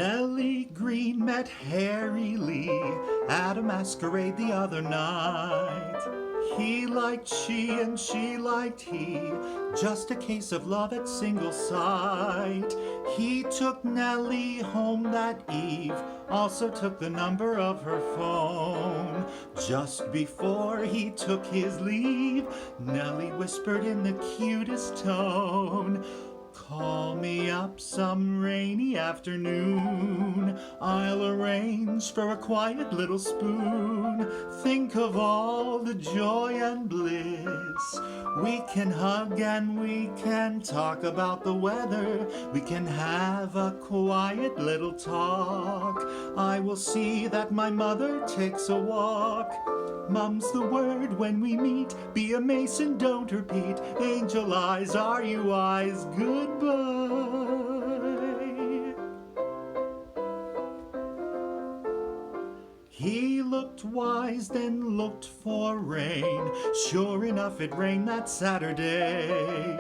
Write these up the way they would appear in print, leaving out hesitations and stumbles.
Nellie Green met Harry Lee at a masquerade the other night. He liked she and she liked he, just a case of love at single sight. He took Nellie home that eve, also took the number of her phone. Just before he took his leave, Nellie whispered in the cutest tone, "Call me up some rainy afternoon. I'll arrange for a quiet little spoon. Think of all the joy and bliss. We can hug and we can talk about the weather. We can have a quiet little talk. I will see that my mother takes a walk. Mum's the word when we meet. Be a mason, don't repeat. Angel eyes, are you wise? Goodbye." He looked wise, then looked for rain. Sure enough, it rained that Saturday.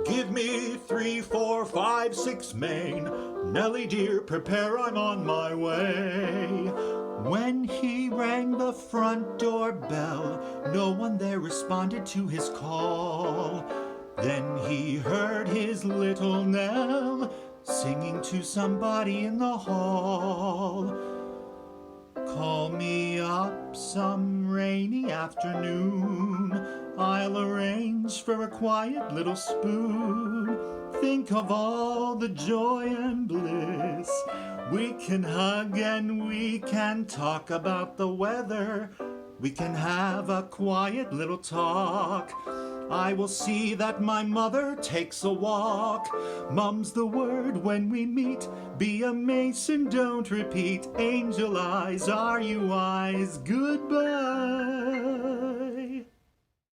"Give me 3, 4, 5, 6 Main. Nellie dear, prepare, I'm on my way." When he rang the front door bell, no one there responded to his call. Then he heard his little Nell singing to somebody in the hall. "Call me up some rainy afternoon. I'll arrange for a quiet little spoon. Think of all the joy and bliss. We can hug and we can talk about the weather. We can have a quiet little talk. I will see that my mother takes a walk. Mum's the word when we meet. Be a mason, don't repeat. Angel eyes, are you wise? Goodbye."